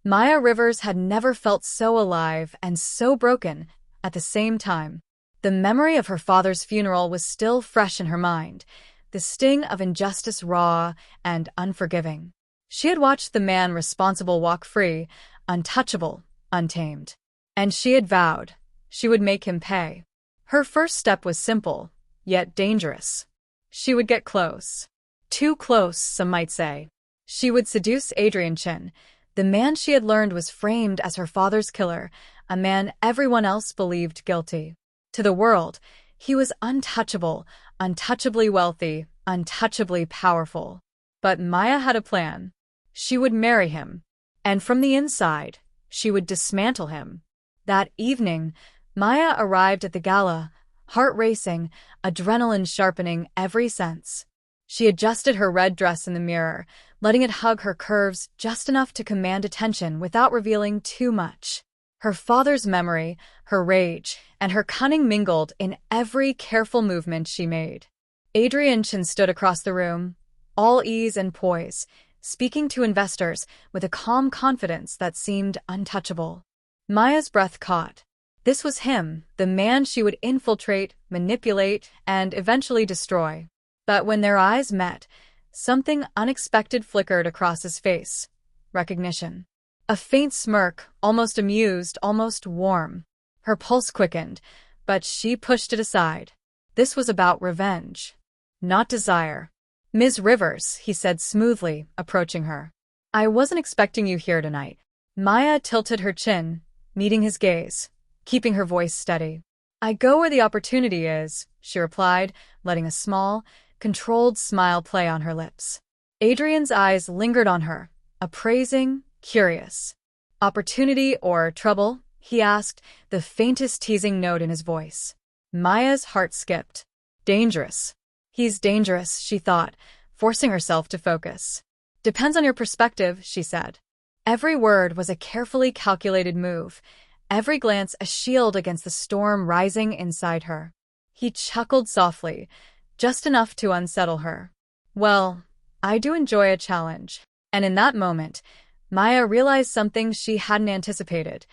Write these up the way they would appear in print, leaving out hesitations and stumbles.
Maya Rivers had never felt so alive and so broken at the same time. The memory of her father's funeral was still fresh in her mind, the sting of injustice raw and unforgiving. She had watched the man responsible walk free, untouchable, untamed. And she had vowed she would make him pay. Her first step was simple, yet dangerous. She would get close. Too close, some might say. She would seduce Adrian Chin, the man she had learned was framed as her father's killer, a man everyone else believed guilty. To the world, he was untouchable, untouchably wealthy, untouchably powerful. But Maya had a plan. She would marry him, and from the inside, she would dismantle him. That evening, Maya arrived at the gala, heart racing, adrenaline sharpening every sense. She adjusted her red dress in the mirror, letting it hug her curves just enough to command attention without revealing too much. Her father's memory, her rage, and her cunning mingled in every careful movement she made. Adrian Chin stood across the room, all ease and poise, speaking to investors with a calm confidence that seemed untouchable. Maya's breath caught. This was him, the man she would infiltrate, manipulate, and eventually destroy. But when their eyes met, something unexpected flickered across his face. Recognition. A faint smirk, almost amused, almost warm. Her pulse quickened, but she pushed it aside. This was about revenge, not desire. "Ms. Rivers," he said smoothly, approaching her. "I wasn't expecting you here tonight." Maya tilted her chin, meeting his gaze, keeping her voice steady. "I go where the opportunity is," she replied, letting a small, controlled smile play on her lips. Adrian's eyes lingered on her, appraising, curious. "Opportunity or trouble?" he asked, the faintest teasing note in his voice. Maya's heart skipped. Dangerous. He's dangerous, she thought, forcing herself to focus. "Depends on your perspective," she said. Every word was a carefully calculated move, every glance a shield against the storm rising inside her. He chuckled softly, just enough to unsettle her. "Well, I do enjoy a challenge." And in that moment, Maya realized something she hadn't anticipated.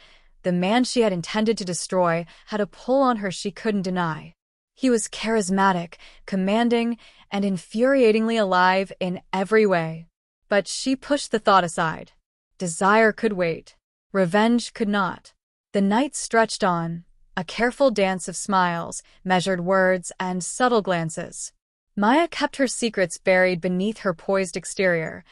The man she had intended to destroy had a pull on her she couldn't deny. He was charismatic, commanding, and infuriatingly alive in every way. But she pushed the thought aside. Desire could wait. Revenge could not. The night stretched on, a careful dance of smiles, measured words, and subtle glances. Maya kept her secrets buried beneath her poised exterior,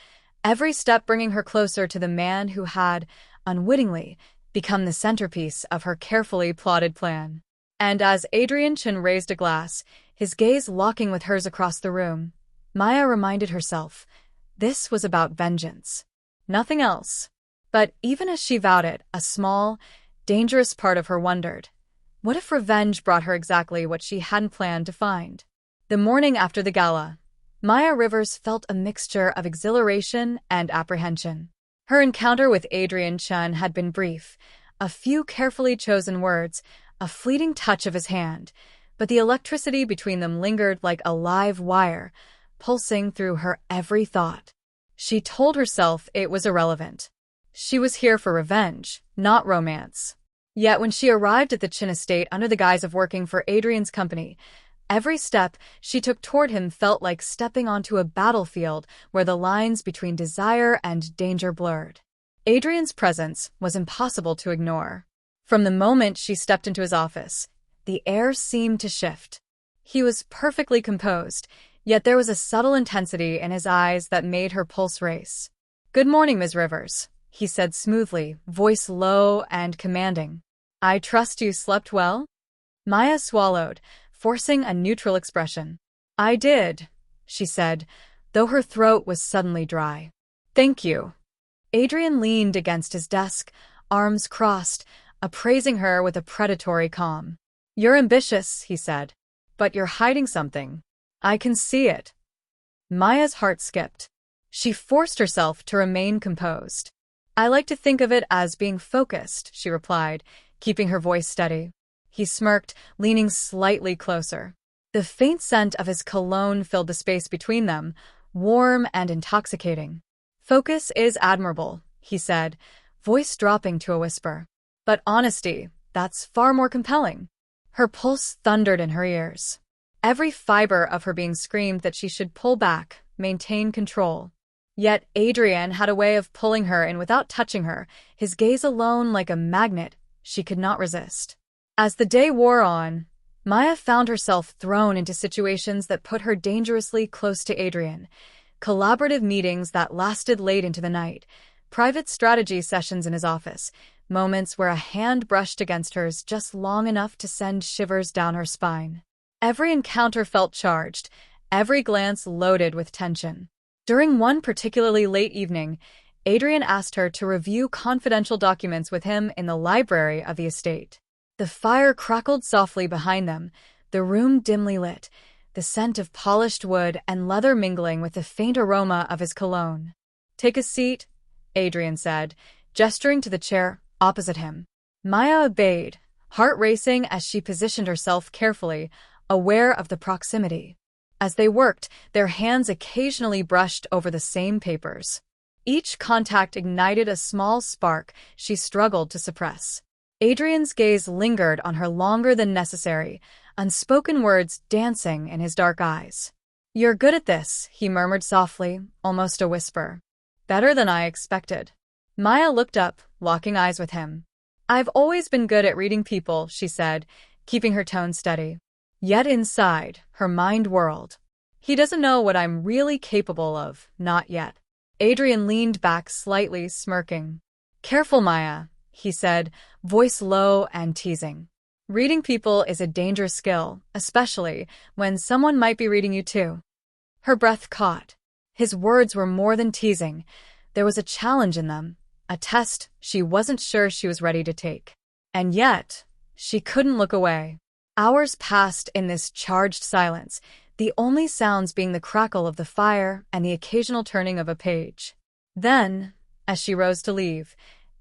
every step bringing her closer to the man who had, unwittingly, become the centerpiece of her carefully plotted plan. And as Adrian Chin raised a glass, his gaze locking with hers across the room, Maya reminded herself, this was about vengeance. Nothing else. But even as she vowed it, a small, dangerous part of her wondered, what if revenge brought her exactly what she hadn't planned to find? The morning after the gala, Maya Rivers felt a mixture of exhilaration and apprehension. Her encounter with Adrian Chin had been brief, a few carefully chosen words, a fleeting touch of his hand, but the electricity between them lingered like a live wire, pulsing through her every thought. She told herself it was irrelevant. She was here for revenge, not romance. Yet when she arrived at the Chin estate under the guise of working for Adrian's company, every step she took toward him felt like stepping onto a battlefield where the lines between desire and danger blurred. Adrian's presence was impossible to ignore. From the moment she stepped into his office, the air seemed to shift. He was perfectly composed, yet there was a subtle intensity in his eyes that made her pulse race. "Good morning, Ms. Rivers," he said smoothly, voice low and commanding. "I trust you slept well?" Maya swallowed, forcing a neutral expression. "I did," she said, though her throat was suddenly dry. "Thank you." Adrian leaned against his desk, arms crossed, appraising her with a predatory calm. "You're ambitious," he said, "but you're hiding something. I can see it." Maya's heart skipped. She forced herself to remain composed. "I like to think of it as being focused," she replied, keeping her voice steady. He smirked, leaning slightly closer. The faint scent of his cologne filled the space between them, warm and intoxicating. "Focus is admirable," he said, voice dropping to a whisper. But honesty, that's far more compelling. Her pulse thundered in her ears. Every fiber of her being screamed that she should pull back, maintain control. Yet Adrian had a way of pulling her in without touching her, his gaze alone like a magnet she could not resist. As the day wore on, Maya found herself thrown into situations that put her dangerously close to Adrian. Collaborative meetings that lasted late into the night, private strategy sessions in his office, moments where a hand brushed against hers just long enough to send shivers down her spine. Every encounter felt charged, every glance loaded with tension. During one particularly late evening, Adrian asked her to review confidential documents with him in the library of the estate. The fire crackled softly behind them, the room dimly lit, the scent of polished wood and leather mingling with the faint aroma of his cologne. "Take a seat," Adrian said, gesturing to the chair opposite him. Maya obeyed, heart racing as she positioned herself carefully, aware of the proximity. As they worked, their hands occasionally brushed over the same papers. Each contact ignited a small spark she struggled to suppress. Adrian's gaze lingered on her longer than necessary, unspoken words dancing in his dark eyes. "You're good at this," he murmured softly, almost a whisper. "Better than I expected." Maya looked up, locking eyes with him. "I've always been good at reading people," she said, keeping her tone steady. Yet inside, her mind whirled. "He doesn't know what I'm really capable of, not yet." Adrian leaned back slightly, smirking. "Careful, Maya," he said, voice low and teasing. "Reading people is a dangerous skill, especially when someone might be reading you too." Her breath caught. His words were more than teasing. There was a challenge in them, a test she wasn't sure she was ready to take. And yet, she couldn't look away. Hours passed in this charged silence, the only sounds being the crackle of the fire and the occasional turning of a page. Then, as she rose to leave,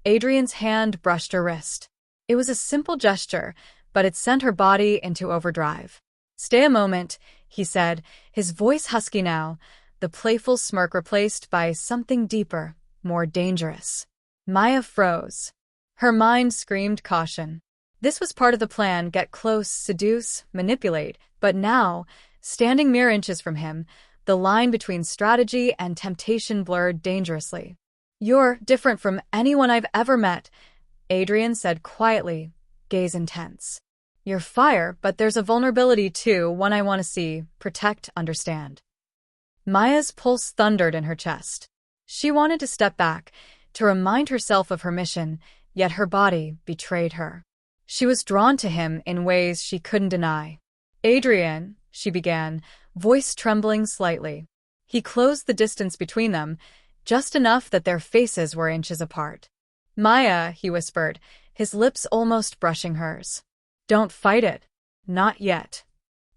Adrian's hand brushed her wrist. It was a simple gesture, but it sent her body into overdrive. "Stay a moment," he said, his voice husky now, the playful smirk replaced by something deeper, more dangerous. Maya froze. Her mind screamed caution. This was part of the plan: get close, seduce, manipulate, but now, standing mere inches from him, the line between strategy and temptation blurred dangerously. "You're different from anyone I've ever met," Adrian said quietly, gaze intense. "You're fire, but there's a vulnerability too, one I want to see, protect, understand." Maya's pulse thundered in her chest. She wanted to step back, to remind herself of her mission, yet her body betrayed her. She was drawn to him in ways she couldn't deny. "Adrian," she began, voice trembling slightly. He closed the distance between them, just enough that their faces were inches apart. "Maya," he whispered, his lips almost brushing hers. "Don't fight it. Not yet."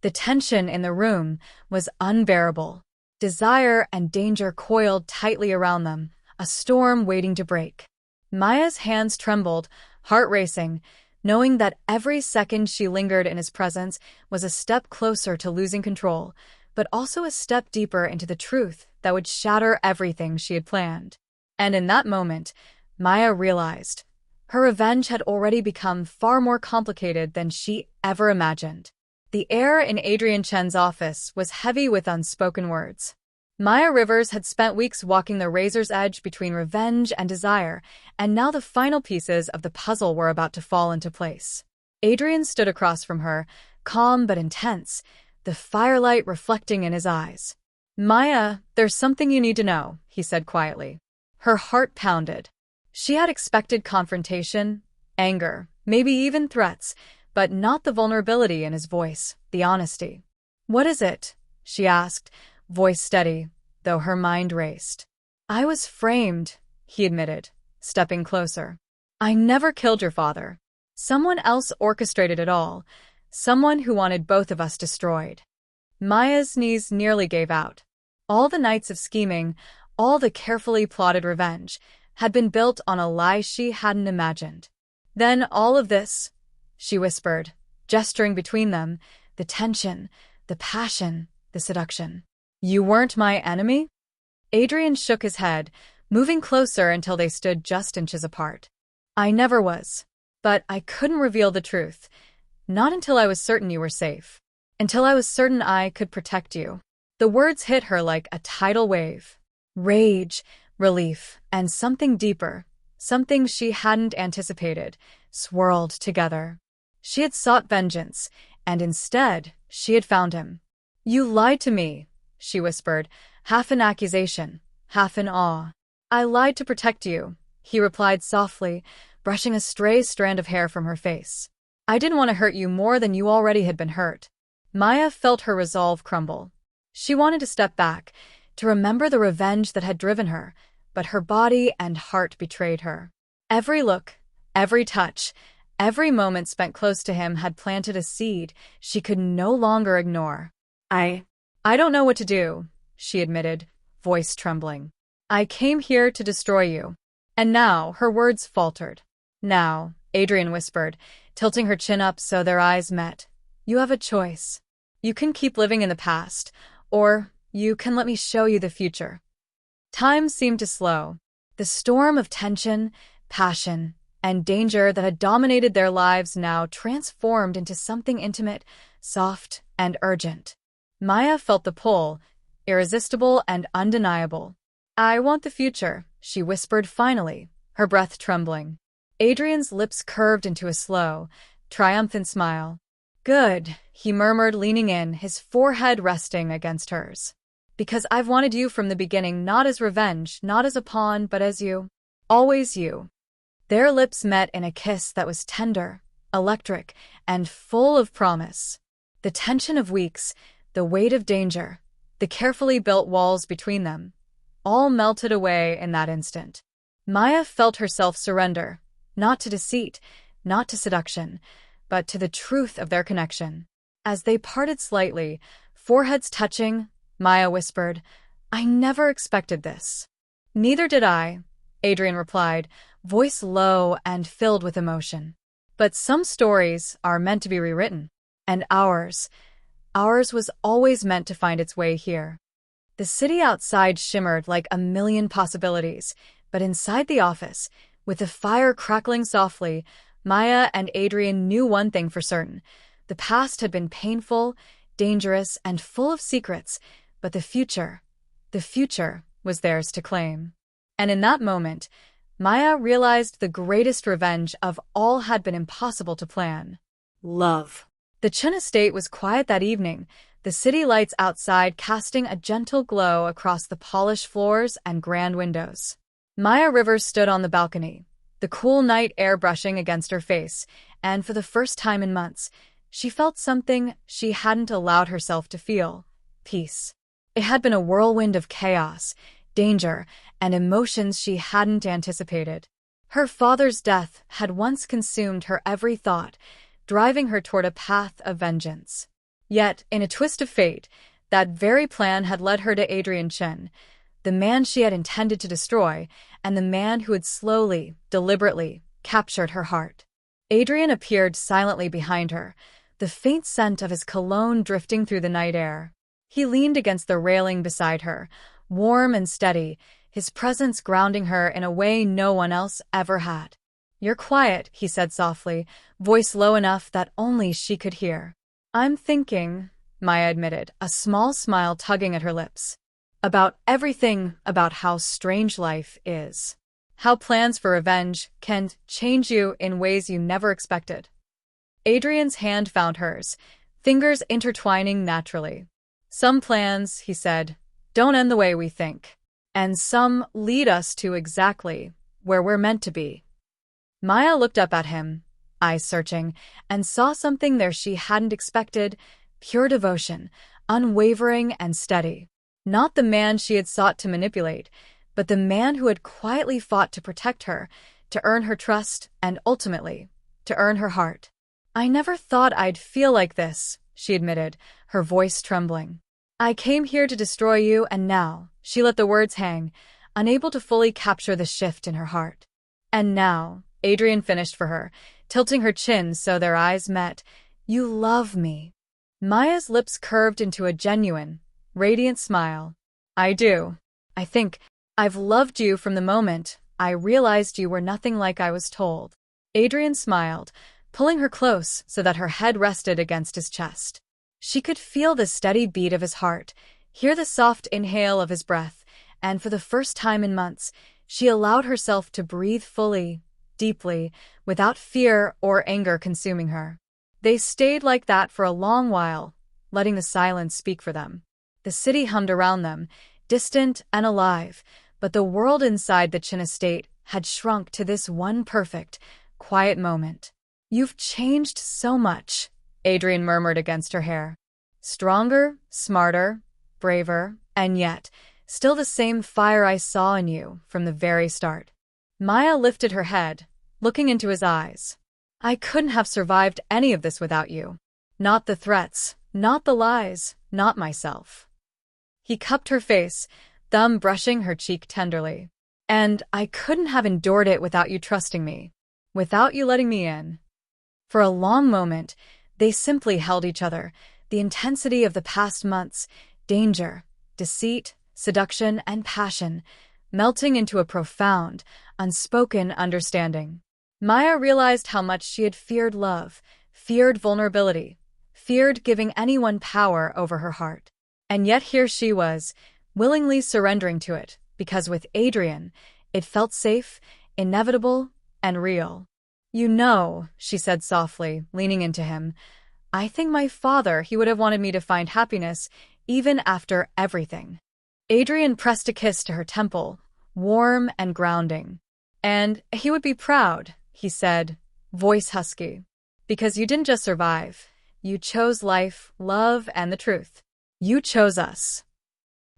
The tension in the room was unbearable. Desire and danger coiled tightly around them, a storm waiting to break. Maya's hands trembled, heart racing, knowing that every second she lingered in his presence was a step closer to losing control, but also a step deeper into the truth that would shatter everything she had planned. And in that moment, Maya realized her revenge had already become far more complicated than she ever imagined. The air in Adrian Chen's office was heavy with unspoken words. Maya Rivers had spent weeks walking the razor's edge between revenge and desire, and now the final pieces of the puzzle were about to fall into place. Adrian stood across from her, calm but intense, the firelight reflecting in his eyes. "Maya, there's something you need to know," he said quietly. Her heart pounded. She had expected confrontation, anger, maybe even threats, but not the vulnerability in his voice, the honesty. "What is it?" she asked, voice steady, though her mind raced. "I was framed," he admitted, stepping closer. "I never killed your father. Someone else orchestrated it all, someone who wanted both of us destroyed." Maya's knees nearly gave out. All the nights of scheming, all the carefully plotted revenge, had been built on a lie she hadn't imagined. "Then all of this," she whispered, gesturing between them, the tension, the passion, the seduction. "You weren't my enemy?" Adrian shook his head, moving closer until they stood just inches apart. I never was. But I couldn't reveal the truth. Not until I was certain you were safe. Until I was certain I could protect you. The words hit her like a tidal wave. Rage, relief, and something deeper, something she hadn't anticipated, swirled together. She had sought vengeance, and instead, she had found him. You lied to me, she whispered, half in accusation, half in awe. I lied to protect you, he replied softly, brushing a stray strand of hair from her face. I didn't want to hurt you more than you already had been hurt. Maya felt her resolve crumble. She wanted to step back, to remember the revenge that had driven her, but her body and heart betrayed her. Every look, every touch, every moment spent close to him had planted a seed she could no longer ignore. I don't know what to do, she admitted, voice trembling. I came here to destroy you. And now, her words faltered. Now, Adrian whispered, tilting her chin up so their eyes met. You have a choice. You can keep living in the past, or you can let me show you the future. Time seemed to slow. The storm of tension, passion, and danger that had dominated their lives now transformed into something intimate, soft, and urgent. Maya felt the pull, irresistible and undeniable. I want the future, she whispered finally, her breath trembling. Adrian's lips curved into a slow, triumphant smile. Good, he murmured, leaning in, his forehead resting against hers. Because I've wanted you from the beginning, not as revenge, not as a pawn, but as you. Always you. Their lips met in a kiss that was tender, electric, and full of promise. The tension of weeks, the weight of danger, the carefully built walls between them, all melted away in that instant. Maya felt herself surrender, not to deceit, not to seduction, but to the truth of their connection. As they parted slightly, foreheads touching, Maya whispered, I never expected this. Neither did I, Adrian replied, voice low and filled with emotion. But some stories are meant to be rewritten, and ours was always meant to find its way here. The city outside shimmered like a million possibilities, but inside the office, with the fire crackling softly, Maya and Adrian knew one thing for certain. The past had been painful, dangerous, and full of secrets, but the future was theirs to claim. And in that moment, Maya realized the greatest revenge of all had been impossible to plan. Love. The Chun estate was quiet that evening, the city lights outside casting a gentle glow across the polished floors and grand windows. Maya Rivers stood on the balcony, the cool night air brushing against her face, and for the first time in months, she felt something she hadn't allowed herself to feel: peace. It had been a whirlwind of chaos, danger, and emotions she hadn't anticipated. Her father's death had once consumed her every thought, driving her toward a path of vengeance. Yet, in a twist of fate, that very plan had led her to Adrian Chen, the man she had intended to destroy, and the man who had slowly, deliberately, captured her heart. Adrian appeared silently behind her, the faint scent of his cologne drifting through the night air. He leaned against the railing beside her, warm and steady, his presence grounding her in a way no one else ever had. You're quiet, he said softly, voice low enough that only she could hear. I'm thinking, Maya admitted, a small smile tugging at her lips. About everything, about how strange life is. How plans for revenge can change you in ways you never expected. Adrian's hand found hers, fingers intertwining naturally. Some plans, he said, don't end the way we think. And some lead us to exactly where we're meant to be. Maya looked up at him, eyes searching, and saw something there she hadn't expected: pure devotion, unwavering and steady. Not the man she had sought to manipulate, but the man who had quietly fought to protect her, to earn her trust, and ultimately, to earn her heart. I never thought I'd feel like this, she admitted, her voice trembling. I came here to destroy you, and now, she let the words hang, unable to fully capture the shift in her heart. And now, Adrian finished for her, tilting her chin so their eyes met. You love me. Maya's lips curved into a genuine, radiant smile. I do. I think I've loved you from the moment I realized you were nothing like I was told. Adrian smiled, pulling her close so that her head rested against his chest. She could feel the steady beat of his heart, hear the soft inhale of his breath, and for the first time in months, she allowed herself to breathe fully, deeply, without fear or anger consuming her. They stayed like that for a long while, letting the silence speak for them. The city hummed around them, distant and alive, but the world inside the Chin estate had shrunk to this one perfect, quiet moment. "You've changed so much," Adrian murmured against her hair. "Stronger, smarter, braver, and yet, still the same fire I saw in you from the very start." Maya lifted her head, looking into his eyes. "I couldn't have survived any of this without you. Not the threats, not the lies, not myself." He cupped her face, thumb brushing her cheek tenderly. "And I couldn't have endured it without you trusting me, without you letting me in." For a long moment, they simply held each other, the intensity of the past months, danger, deceit, seduction, and passion, melting into a profound, unspoken understanding. Maya realized how much she had feared love, feared vulnerability, feared giving anyone power over her heart. And yet here she was, willingly surrendering to it, because with Adrian, it felt safe, inevitable, and real. "You know," she said softly, leaning into him, "I think my father, he would have wanted me to find happiness, even after everything." Adrian pressed a kiss to her temple, warm and grounding. "And he would be proud," he said, voice husky. "Because you didn't just survive. You chose life, love, and the truth. You chose us."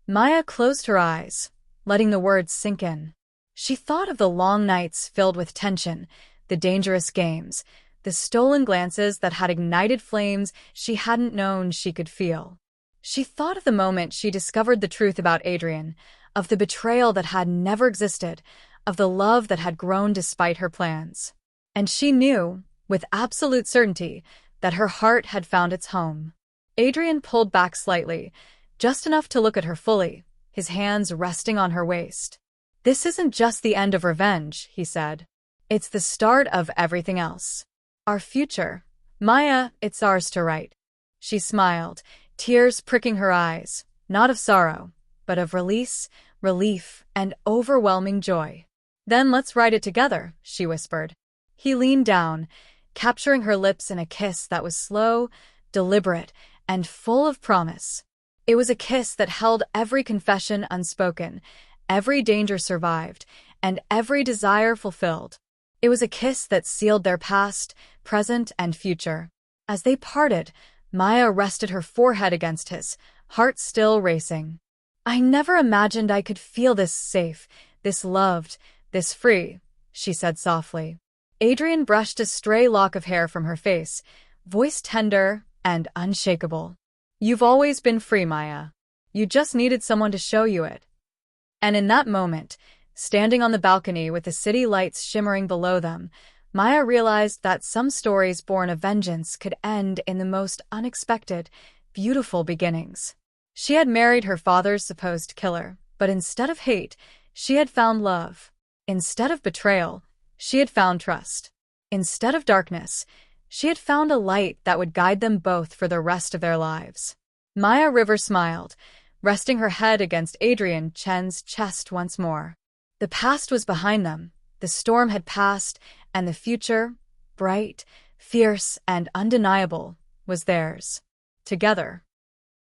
Maya closed her eyes, letting the words sink in. She thought of the long nights filled with tension, the dangerous games, the stolen glances that had ignited flames she hadn't known she could feel. She thought of the moment she discovered the truth about Adrian, of the betrayal that had never existed, of the love that had grown despite her plans. And she knew, with absolute certainty, that her heart had found its home. Adrian pulled back slightly, just enough to look at her fully, his hands resting on her waist. "This isn't just the end of revenge," he said. "It's the start of everything else. Our future. Maya, it's ours to write." She smiled, tears pricking her eyes, not of sorrow, but of release, relief, and overwhelming joy. "Then let's write it together," she whispered. He leaned down, capturing her lips in a kiss that was slow, deliberate, and full of promise. It was a kiss that held every confession unspoken, every danger survived, and every desire fulfilled. It was a kiss that sealed their past, present, and future. As they parted, Maya rested her forehead against his, heart still racing. "I never imagined I could feel this safe, this loved, this free," she said softly. Adrian brushed a stray lock of hair from her face, voice tender and unshakable. "You've always been free, Maya. You just needed someone to show you it." And in that moment, standing on the balcony with the city lights shimmering below them, Maya realized that some stories born of vengeance could end in the most unexpected, beautiful beginnings. She had married her father's supposed killer, but instead of hate, she had found love. Instead of betrayal, she had found trust. Instead of darkness, she had found a light that would guide them both for the rest of their lives. Maya River smiled, resting her head against Adrian Chen's chest once more. The past was behind them, the storm had passed, and the future, bright, fierce, and undeniable, was theirs. Together.